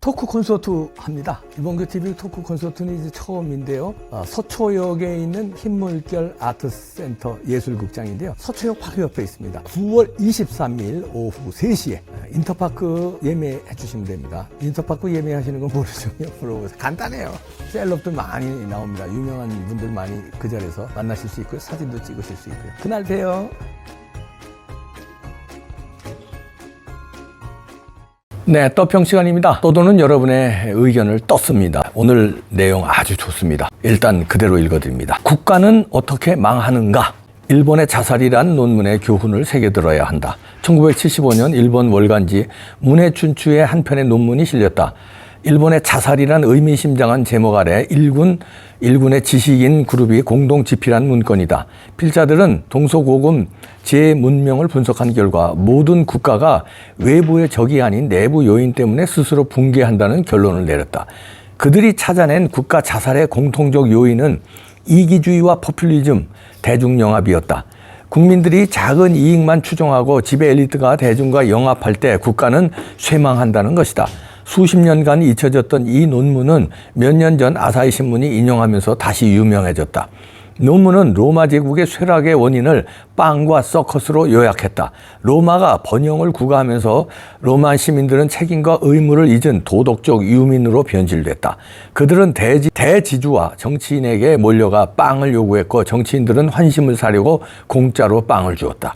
토크 콘서트 합니다. 이범규 TV 토크 콘서트는 이제 처음인데요. 서초역에 있는 흰물결 아트센터 예술극장인데요. 서초역 바로 옆에 있습니다. 9월 23일 오후 3시에 인터파크 예매해 주시면 됩니다. 인터파크 예매하시는 건 모르죠? 물어보세요. 간단해요. 셀럽들 많이 나옵니다. 유명한 분들 많이 그 자리에서 만나실 수 있고요. 사진도 찍으실 수 있고요. 그날 봬요. 네, 떠평 시간입니다. 떠도는 여러분의 의견을 떴습니다. 오늘 내용 아주 좋습니다. 일단 그대로 읽어드립니다. 국가는 어떻게 망하는가? 일본의 자살이란 논문의 교훈을 새겨들어야 한다. 1975년 일본 월간지 문해춘추의 한 편의 논문이 실렸다. 일본의 자살이란 의미심장한 제목 아래 일군의 지식인 그룹이 공동 집필한 문건이다. 필자들은 동서고금 제문명을 분석한 결과 모든 국가가 외부의 적이 아닌 내부 요인 때문에 스스로 붕괴한다는 결론을 내렸다. 그들이 찾아낸 국가 자살의 공통적 요인은 이기주의와 포퓰리즘, 대중영합이었다. 국민들이 작은 이익만 추종하고 지배 엘리트가 대중과 영합할 때 국가는 쇠망한다는 것이다. 수십 년간 잊혀졌던 이 논문은 몇 년 전 아사히 신문이 인용하면서 다시 유명해졌다. 논문은 로마 제국의 쇠락의 원인을 빵과 서커스로 요약했다. 로마가 번영을 구가하면서 로마 시민들은 책임과 의무를 잊은 도덕적 유민으로 변질됐다. 그들은 대지주와 정치인에게 몰려가 빵을 요구했고 정치인들은 환심을 사려고 공짜로 빵을 주었다.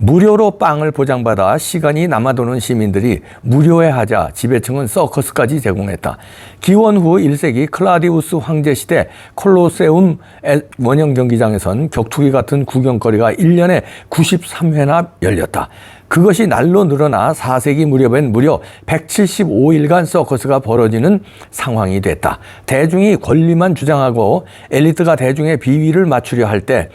무료로 빵을 보장받아 시간이 남아도는 시민들이 무료에 하자 지배층은 서커스까지 제공했다. 기원 후 1세기 클라디우스 황제 시대 콜로세움 원형 경기장에선 격투기 같은 구경거리가 1년에 93회나 열렸다. 그것이 날로 늘어나 4세기 무렵엔 무려 175일간 서커스가 벌어지는 상황이 됐다. 대중이 권리만 주장하고 엘리트가 대중의 비위를 맞추려 할 때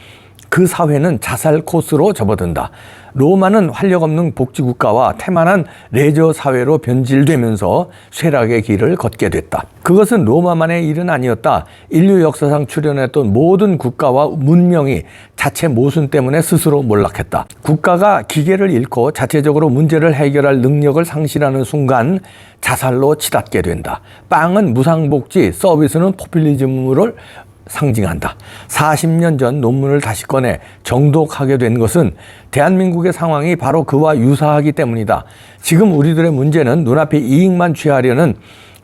그 사회는 자살 코스로 접어든다. 로마는 활력 없는 복지국가와 태만한 레저 사회로 변질되면서 쇠락의 길을 걷게 됐다. 그것은 로마만의 일은 아니었다. 인류 역사상 출현했던 모든 국가와 문명이 자체 모순 때문에 스스로 몰락했다. 국가가 기계를 잃고 자체적으로 문제를 해결할 능력을 상실하는 순간 자살로 치닫게 된다. 빵은 무상복지, 서비스는 포퓰리즘을 상징한다. 40년 전 논문을 다시 꺼내 정독하게 된 것은 대한민국의 상황이 바로 그와 유사하기 때문이다. 지금 우리들의 문제는 눈앞의 이익만 취하려는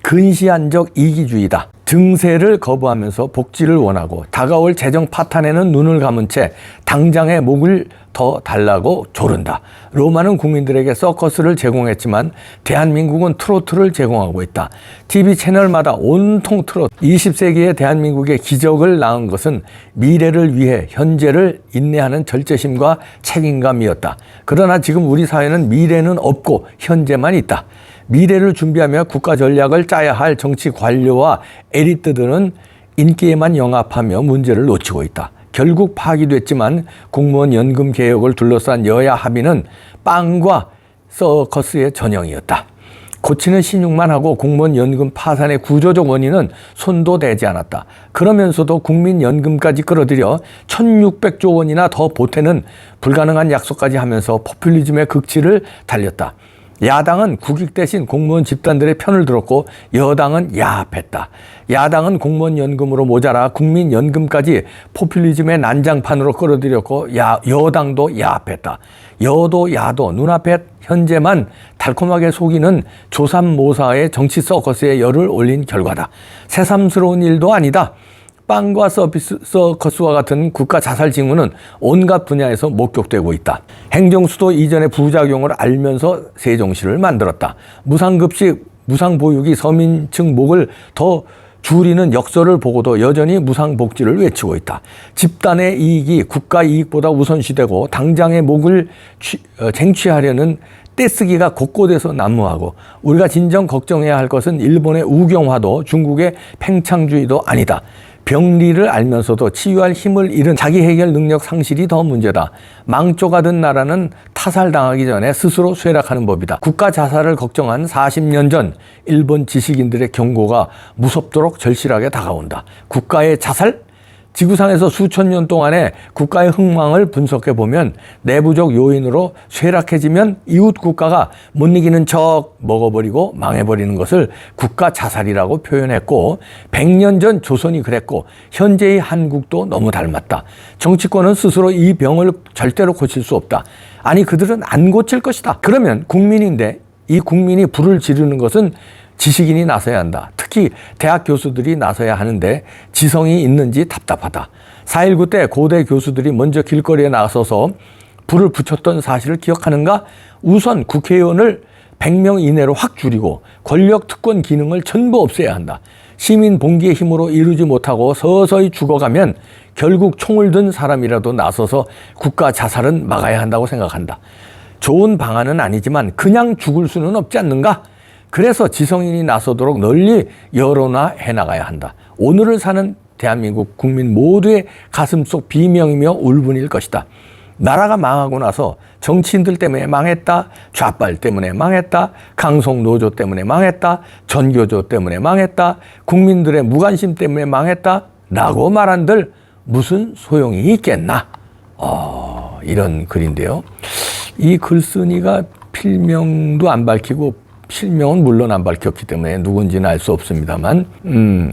근시안적 이기주의다. 증세를 거부하면서 복지를 원하고 다가올 재정 파탄에는 눈을 감은 채 당장의 목을 더 달라고 조른다. 로마는 국민들에게 서커스를 제공했지만 대한민국은 트로트를 제공하고 있다. TV 채널마다 온통 트로트. 20세기의 대한민국의 기적을 낳은 것은 미래를 위해 현재를 인내하는 절제심과 책임감이었다. 그러나 지금 우리 사회는 미래는 없고 현재만 있다. 미래를 준비하며 국가 전략을 짜야 할 정치 관료와 에리트들은 인기에만 영합하며 문제를 놓치고 있다. 결국 파기됐지만 공무원 연금 개혁을 둘러싼 여야 합의는 빵과 서커스의 전형이었다. 고치는 신용만 하고 공무원 연금 파산의 구조적 원인은 손도 대지 않았다. 그러면서도 국민연금까지 끌어들여 1600조 원이나 더 보태는 불가능한 약속까지 하면서 포퓰리즘의 극치를 달렸다. 야당은 국익 대신 공무원 집단들의 편을 들었고 여당은 야합했다. 야당은 공무원 연금으로 모자라 국민연금까지 포퓰리즘의 난장판으로 끌어들였고 여당도 야합했다. 여도 야도 눈앞에 현재만 달콤하게 속이는 조삼모사의 정치 서커스에 열을 올린 결과다. 새삼스러운 일도 아니다. 빵과 서커스와 같은 국가 자살 징후는 온갖 분야에서 목격되고 있다. 행정수도 이전의 부작용을 알면서 세종시를 만들었다. 무상급식, 무상보육이 서민층 목을 더 줄이는 역설을 보고도 여전히 무상복지를 외치고 있다. 집단의 이익이 국가 이익보다 우선시되고 당장의 목을 쟁취하려는 떼쓰기가 곳곳에서 난무하고 우리가 진정 걱정해야 할 것은 일본의 우경화도 중국의 팽창주의도 아니다. 병리를 알면서도 치유할 힘을 잃은 자기 해결 능력 상실이 더 문제다. 망조가 든 나라는 타살당하기 전에 스스로 쇠락하는 법이다. 국가 자살을 걱정한 40년 전 일본 지식인들의 경고가 무섭도록 절실하게 다가온다. 국가의 자살? 지구상에서 수천 년 동안의 국가의 흥망을 분석해 보면 내부적 요인으로 쇠락해지면 이웃 국가가 못 이기는 척 먹어버리고 망해버리는 것을 국가 자살이라고 표현했고 100년 전 조선이 그랬고 현재의 한국도 너무 닮았다. 정치권은 스스로 이 병을 절대로 고칠 수 없다. 아니 그들은 안 고칠 것이다. 그러면 국민인데 이 국민이 불을 지르는 것은 지식인이 나서야 한다. 특히 대학 교수들이 나서야 하는데 지성이 있는지 답답하다. 4.19 때 고대 교수들이 먼저 길거리에 나서서 불을 붙였던 사실을 기억하는가? 우선 국회의원을 100명 이내로 확 줄이고 권력 특권 기능을 전부 없애야 한다. 시민 봉기의 힘으로 이루지 못하고 서서히 죽어가면 결국 총을 든 사람이라도 나서서 국가 자살은 막아야 한다고 생각한다. 좋은 방안은 아니지만 그냥 죽을 수는 없지 않는가? 그래서 지성인이 나서도록 널리 여론화해 나가야 한다. 오늘을 사는 대한민국 국민 모두의 가슴속 비명이며 울분일 것이다. 나라가 망하고 나서 정치인들 때문에 망했다, 좌빨 때문에 망했다, 강성노조 때문에 망했다, 전교조 때문에 망했다, 국민들의 무관심 때문에 망했다 라고 말한들 무슨 소용이 있겠나? 이런 글인데요. 이 글쓴이가 필명도 안 밝히고 실명은 물론 안 밝혔기 때문에 누군지는 알 수 없습니다만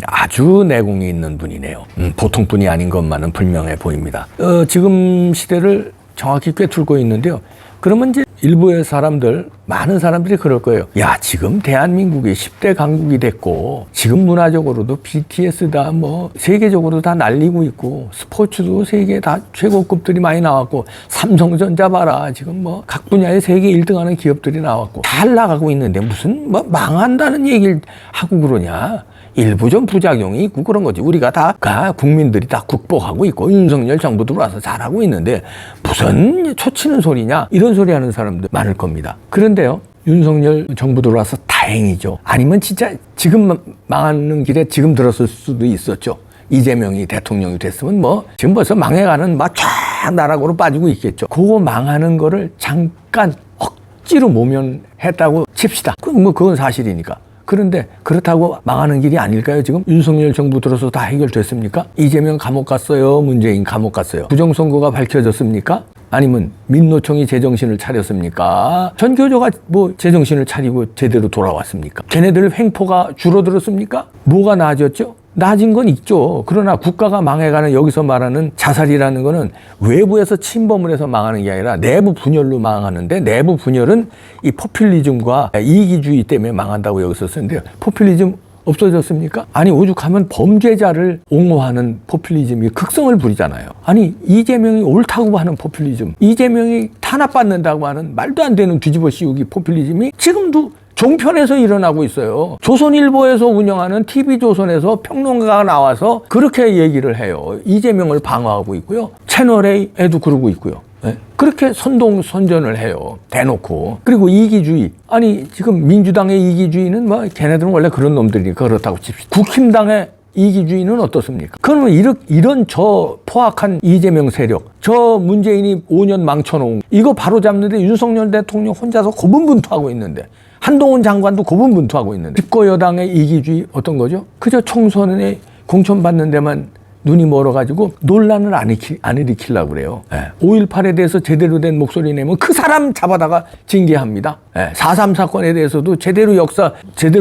아주 내공이 있는 분이네요. 보통 분이 아닌 것만은 분명해 보입니다. 지금 시대를 정확히 꿰뚫고 있는데요. 그러면 이제 일부의 사람들, 많은 사람들이 그럴 거예요. 야, 지금 대한민국이 10대 강국이 됐고 지금 문화적으로도 BTS다 뭐 세계적으로 다 날리고 있고 스포츠도 세계 다 최고급들이 많이 나왔고 삼성전자 봐라. 지금 뭐 각 분야에 세계 1등하는 기업들이 나왔고 잘 나가고 있는데 무슨 뭐 망한다는 얘기를 하고 그러냐. 일부 좀 부작용이 있고 그런 거지. 우리가 다 국민들이 다 극복하고 있고 윤석열 정부 들어와서 잘하고 있는데 무슨 초치는 소리냐 이런 소리 하는 사람들 많을 겁니다. 그런데요, 윤석열 정부 들어와서 다행이죠. 아니면 진짜 지금 망하는 길에 지금 들었을 수도 있었죠. 이재명이 대통령이 됐으면 뭐 지금 벌써 망해가는 막 쫙 나락으로 빠지고 있겠죠. 그거 망하는 거를 잠깐 억지로 모면했다고 칩시다. 그건 사실이니까. 그런데 그렇다고 망하는 길이 아닐까요? 지금 윤석열 정부 들어서 다 해결됐습니까? 이재명 감옥 갔어요? 문재인 감옥 갔어요? 부정선거가 밝혀졌습니까? 아니면 민노총이 제정신을 차렸습니까? 전교조가 뭐 제정신을 차리고 제대로 돌아왔습니까? 걔네들 횡포가 줄어들었습니까? 뭐가 나아졌죠? 나아진 건 있죠. 그러나 국가가 망해가는 여기서 말하는 자살이라는 거는 외부에서 침범을 해서 망하는 게 아니라 내부 분열로 망하는데 내부 분열은 이 포퓰리즘과 이기주의 때문에 망한다고 여기서 쓰는데요. 포퓰리즘 없어졌습니까? 아니 오죽하면 범죄자를 옹호하는 포퓰리즘이 극성을 부리잖아요. 아니 이재명이 옳다고 하는 포퓰리즘, 이재명이 탄압받는다고 하는 말도 안 되는 뒤집어 씌우기 포퓰리즘이 지금도 종편에서 일어나고 있어요. 조선일보에서 운영하는 TV조선에서 평론가가 나와서 그렇게 얘기를 해요. 이재명을 방어하고 있고요. 채널A에도 그러고 있고요. 네? 그렇게 선전을 해요. 대놓고. 그리고 이기주의. 아니 지금 민주당의 이기주의는 뭐 걔네들은 원래 그런 놈들이니까 그렇다고 칩시다. 국힘당의 이기주의는 어떻습니까? 그러면 이런 저 포악한 이재명 세력, 저 문재인이 5년 망쳐놓은 이거 바로잡는데 윤석열 대통령 혼자서 고분분투하고 있는데 한동훈 장관도 고분분투하고 있는데 집권 여당의 이기주의 어떤 거죠? 그저 총선에 공천받는 데만 눈이 멀어가지고 논란을 안 일으키려고 그래요. 5.18에 대해서 제대로 된 목소리 내면 그 사람 잡아다가 징계합니다. 4.3 사건에 대해서도 제대로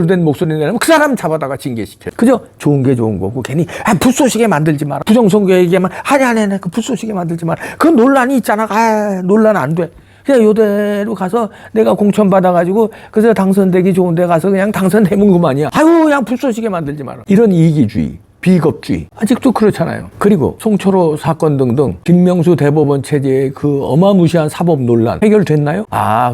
된 목소리 내면 그 사람 잡아다가 징계시켜요. 그저 좋은 게 좋은 거고 괜히 불쏘시개 만들지 마라. 부정선거 얘기하면 아니 그 불쏘시개 만들지 마라. 그 논란이 있잖아. 논란 안 돼. 그냥 요대로 가서 내가 공천 받아가지고 그래서 당선되기 좋은 데 가서 그냥 당선되면 그만이야. 그냥 불쏘시개 만들지 마라. 이런 이기주의, 비겁주의 아직도 그렇잖아요. 그리고 송철호 사건 등등 김명수 대법원 체제의 그 어마무시한 사법 논란 해결됐나요?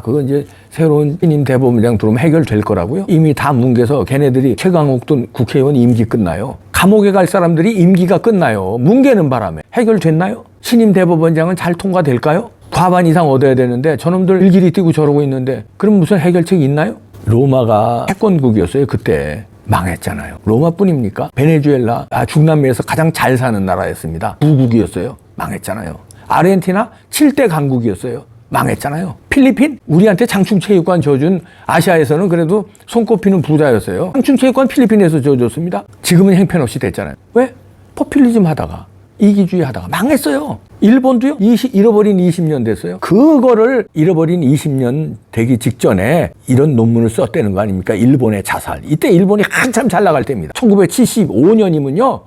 그건 이제 새로운 신임 대법원장 들어오면 해결될 거라고요? 이미 다 뭉개서 걔네들이 최강욱도 국회의원 임기 끝나요. 감옥에 갈 사람들이 임기가 끝나요. 뭉개는 바람에 해결됐나요? 신임 대법원장은 잘 통과될까요? 과반 이상 얻어야 되는데 저놈들 일길이 뛰고 저러고 있는데 그럼 무슨 해결책이 있나요? 로마가 패권국이었어요. 그때 망했잖아요. 로마뿐입니까? 베네수엘라 중남미에서 가장 잘 사는 나라였습니다. 부국이었어요. 망했잖아요. 아르헨티나 7대 강국이었어요. 망했잖아요. 필리핀 우리한테 장충체육관 줘준 아시아에서는 그래도 손꼽히는 부자였어요. 장충체육관 필리핀에서 줘줬습니다. 지금은 형편없이 됐잖아요. 왜? 포퓰리즘 하다가 이기주의 하다가 망했어요. 일본도요. 잃어버린 20년 됐어요. 그거를 잃어버린 20년 되기 직전에 이런 논문을 썼다는 거 아닙니까? 일본의 자살. 이때 일본이 한참 잘 나갈 때입니다. 1975년이면요.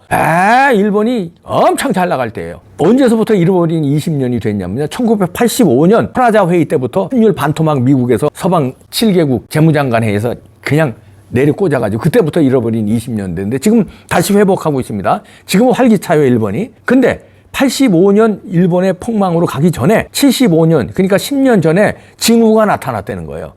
일본이 엄청 잘 나갈 때예요. 언제서부터 잃어버린 20년이 됐냐면요. 1985년 프라자 회의 때부터 환율 반토막 미국에서 서방 7개국 재무장관 회의에서 그냥 내려 꽂아가지고 그때부터 잃어버린 20년 됐는데 지금 다시 회복하고 있습니다. 지금은 활기차요, 일본이. 근데 85년 일본의 폭망으로 가기 전에 75년, 그러니까 10년 전에 징후가 나타났다는 거예요.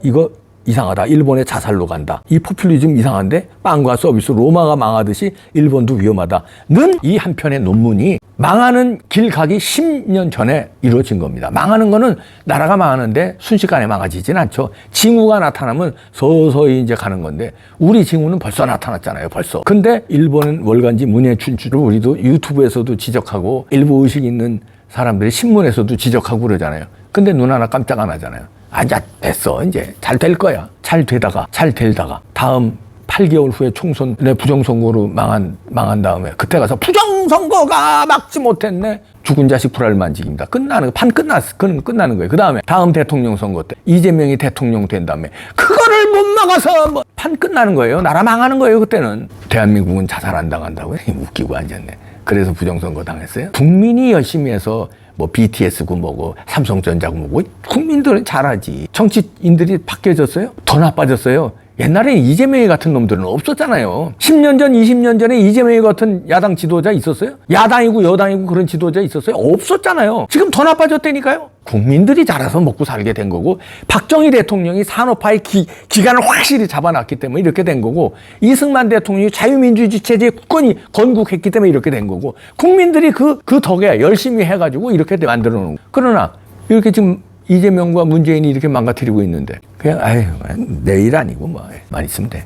이거 이상하다. 일본의 자살로 간다. 이 포퓰리즘 이상한데? 빵과 서비스, 로마가 망하듯이 일본도 위험하다는 이 한 편의 논문이 망하는 길 가기 10년 전에 이루어진 겁니다. 망하는 거는 나라가 망하는데 순식간에 망가지진 않죠. 징후가 나타나면 서서히 이제 가는 건데 우리 징후는 벌써 나타났잖아요. 벌써. 근데 일본은 월간지 문해춘추를 우리도 유튜브에서도 지적하고 일부 의식 있는 사람들이 신문에서도 지적하고 그러잖아요. 근데 눈 하나 깜짝 안 하잖아요. 자, 됐어. 이제 잘 될 거야. 잘 되다가 다음 8개월 후에 총선에 부정선거로 망한 다음에 그때 가서 부정선거가 막지 못했네. 죽은 자식 불알만직입니다. 판 끝나는 거예요. 그 다음에 다음 대통령 선거 때 이재명이 대통령 된 다음에 그거를 못 막아서 판 끝나는 거예요. 나라 망하는 거예요. 그때는. 대한민국은 자살 안 당한다고요? 웃기고 앉았네. 그래서 부정선거 당했어요? 국민이 열심히 해서 BTS고 뭐고 삼성전자고 뭐고 국민들은 잘하지. 정치인들이 바뀌어졌어요? 더 나빠졌어요. 옛날에 이재명이 같은 놈들은 없었잖아요. 10년 전, 20년 전에 이재명이 같은 야당 지도자 있었어요? 야당이고 여당이고 그런 지도자 있었어요? 없었잖아요. 지금 더 나빠졌다니까요. 국민들이 잘해서 먹고 살게 된 거고 박정희 대통령이 산업화의 기간을 확실히 잡아놨기 때문에 이렇게 된 거고 이승만 대통령이 자유민주주의 체제에 굳건히 건국했기 때문에 이렇게 된 거고 국민들이 그 덕에 열심히 해가지고 이렇게 만들어 놓은 거예요. 그러나 이렇게 지금 이재명과 문재인이 이렇게 망가뜨리고 있는데 그냥 내일 아니고 만 있으면 돼.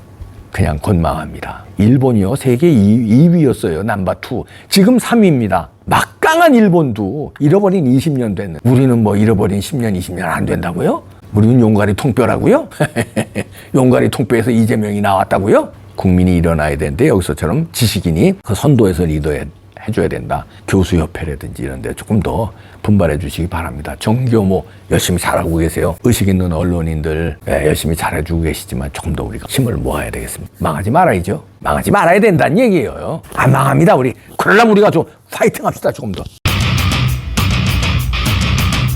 그냥 곧 망합니다. 일본이요 세계 2위였어요. 넘버2. 지금 3위입니다. 막강한 일본도 잃어버린 20년 됐는. 우리는 잃어버린 10년 20년 안 된다고요? 우리는 용가리 통뼈라고요? 용가리 통뼈에서 이재명이 나왔다고요? 국민이 일어나야 되는데 여기서처럼 지식인이 그 선도에서 해줘야 된다. 교수협회라든지 이런 데 조금 더 분발해 주시기 바랍니다. 정규모 열심히 잘하고 계세요. 의식 있는 언론인들 열심히 잘해주고 계시지만 조금 더 우리가 힘을 모아야 되겠습니다. 망하지 말아야죠. 망하지 말아야 된다는 얘기예요. 안 망합니다. 그러려면 우리가 좀 파이팅 합시다. 조금 더.